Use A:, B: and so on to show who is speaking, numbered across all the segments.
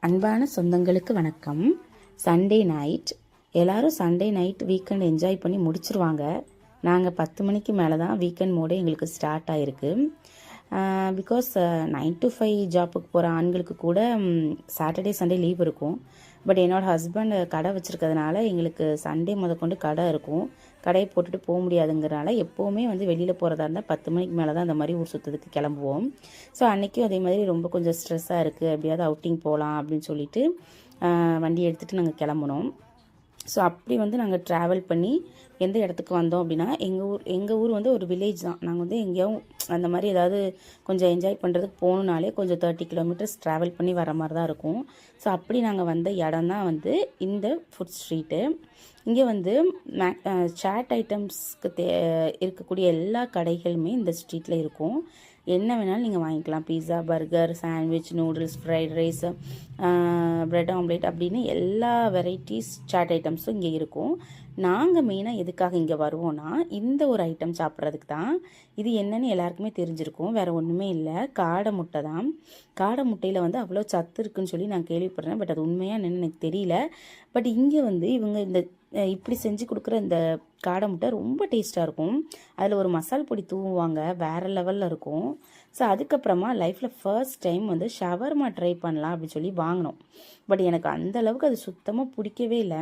A: அன்பான சொந்தங்களுக்கு வணக்கம். சண்டே நைட் எல்லோரும் சண்டே நைட் வீக்கெண்ட் என்ஜாய் பண்ணி முடிச்சிருவாங்க. நாங்கள் 10 மணிக்கு மேலே தான் வீக்கெண்ட் மோடே எங்களுக்கு ஸ்டார்ட் ஆகிருக்கு. பிகாஸ் 9 to 5 ஜாப்புக்கு போகிற ஆண்களுக்கு கூட சாட்டர்டே சண்டே லீவ் இருக்கும். பட் என்னோடய ஹஸ்பண்ட் கடை வச்சுருக்கிறதுனால எங்களுக்கு சண்டே முதற்கொண்டு கடை இருக்கும். கடையை போட்டுட்டு போக முடியாதுங்கிறனால எப்போவுமே வெளியில் போகிறதா இருந்தால் 10 மணிக்கு மேலே தான் அந்த மாதிரி ஊர் சுற்றுறதுக்கு கிளம்புவோம். ஸோ அன்றைக்கும் அதே மாதிரி ரொம்ப கொஞ்சம் ஸ்ட்ரெஸ்ஸாக இருக்குது, எப்படியாவது அவுட்டிங் போகலாம் அப்படின்னு சொல்லிட்டு வண்டி எடுத்துகிட்டு நாங்கள் கிளம்புனோம். ஸோ அப்படி நாங்கள் ட்ராவல் பண்ணி எந்த இடத்துக்கு வந்தோம் அப்படின்னா, எங்கள் ஊர் ஒரு வில்லேஜ் தான். நாங்கள் எங்கேயும் அந்த மாதிரி ஏதாவது கொஞ்சம் என்ஜாய் பண்ணுறதுக்கு போகணுனாலே கொஞ்சம் 30 கிலோமீட்டர்ஸ் ட்ராவல் பண்ணி வர மாதிரி தான் இருக்கும். ஸோ அப்படி நாங்கள் வந்த இடம் தான் இந்த ஃபுட் ஸ்ட்ரீட்டு. இங்கே சாட் ஐட்டம்ஸ்க்கு இருக்கக்கூடிய எல்லா கடைகளுமே இந்த ஸ்ட்ரீட்டில் இருக்கும். என்ன வேணாலும் நீங்கள் வாங்கிக்கலாம். Pizza, burger, sandwich, noodles, fried rice, bread omelette அப்படின்னு எல்லா வெரைட்டிஸ் சாட் ஐட்டம்ஸும் இங்கே இருக்கும். நாங்கள் மெயினாக எதுக்காக இங்கே வருவோன்னா, இந்த ஒரு ஐட்டம் சாப்பிட்றதுக்கு தான். இது என்னன்னு எல்லாருக்குமே தெரிஞ்சிருக்கும். வேறு ஒன்றுமே இல்லை, காடை முட்டை தான். காடை முட்டையில் அவ்வளோ சத்து இருக்குன்னு சொல்லி நான் கேள்விப்படுறேன். பட் அது உண்மையாக என்னன்னு எனக்கு தெரியல. பட் இங்கே இவங்க இந்த இப்படி செஞ்சு கொடுக்குற இந்த காடை முட்டை ரொம்ப டேஸ்ட்டாக இருக்கும். அதில் ஒரு மசால் பொடி தூவுவாங்க, வேறு லெவலில் இருக்கும். ஸோ அதுக்கப்புறமா லைஃப்பில் ஃபர்ஸ்ட் டைம் ஷவர்மா ட்ரை பண்ணலாம் அப்படின்னு சொல்லி வாங்கினோம். பட் எனக்கு அந்தளவுக்கு அது சுத்தமாக பிடிக்கவே இல்லை.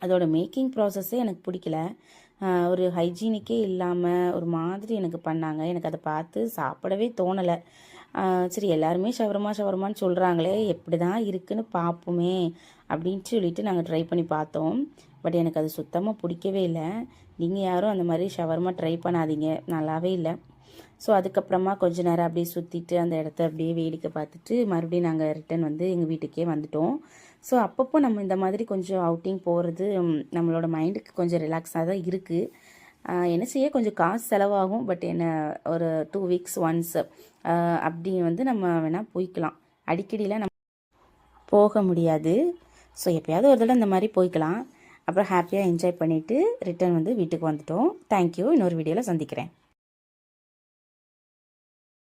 A: அதோட மேக்கிங் ப்ராசஸ்ஸே எனக்கு பிடிக்கல. ஒரு ஹைஜீனிக்கே இல்லாமல் ஒரு மாதிரி எனக்கு பண்ணாங்க. எனக்கு அதை பார்த்து சாப்பிடவே தோணலை. சரி, எல்லாருமே ஷவர்மான்னு சொல்கிறாங்களே, எப்படி தான் இருக்குன்னு பார்ப்போமே அப்படின்ட்டு சொல்லிட்டு நாங்கள் ட்ரை பண்ணி பார்த்தோம். பட் எனக்கு அது சுத்தமாக பிடிக்கவே இல்லை. நீங்கள் யாரும் அந்த மாதிரி ஷவர்மா ட்ரை பண்ணாதீங்க, நல்லாவே இல்லை. ஸோ அதுக்கப்புறமா கொஞ்ச நேரம் அப்படியே சுற்றிட்டு அந்த இடத்த அப்படியே வேடிக்கை பார்த்துட்டு மறுபடியும் நாங்கள் ரிட்டன் எங்கள் வீட்டுக்கே வந்துட்டோம். ஸோ அப்பப்போ நம்ம இந்த மாதிரி கொஞ்சம் அவுட்டிங் போகிறது நம்மளோட மைண்டுக்கு கொஞ்சம் ரிலாக்ஸாக தான் இருக்குது. என்ன செய்ய, கொஞ்சம் காசு செலவாகும். பட் என்ன, ஒரு 2 weeks ஒன்ஸ் அப்படி நம்ம வேணால் போய்க்கலாம். அடிக்கடியில் நம்ம போக முடியாது. ஸோ எப்போயாவது ஒரு தடவை இந்த மாதிரி போய்க்கலாம். அப்புறம் ஹாப்பியாக என்ஜாய் பண்ணிவிட்டு ரிட்டன் வீட்டுக்கு வந்துட்டோம். தேங்க்யூ. இன்னொரு வீடியோவில் சந்திக்கிறேன்.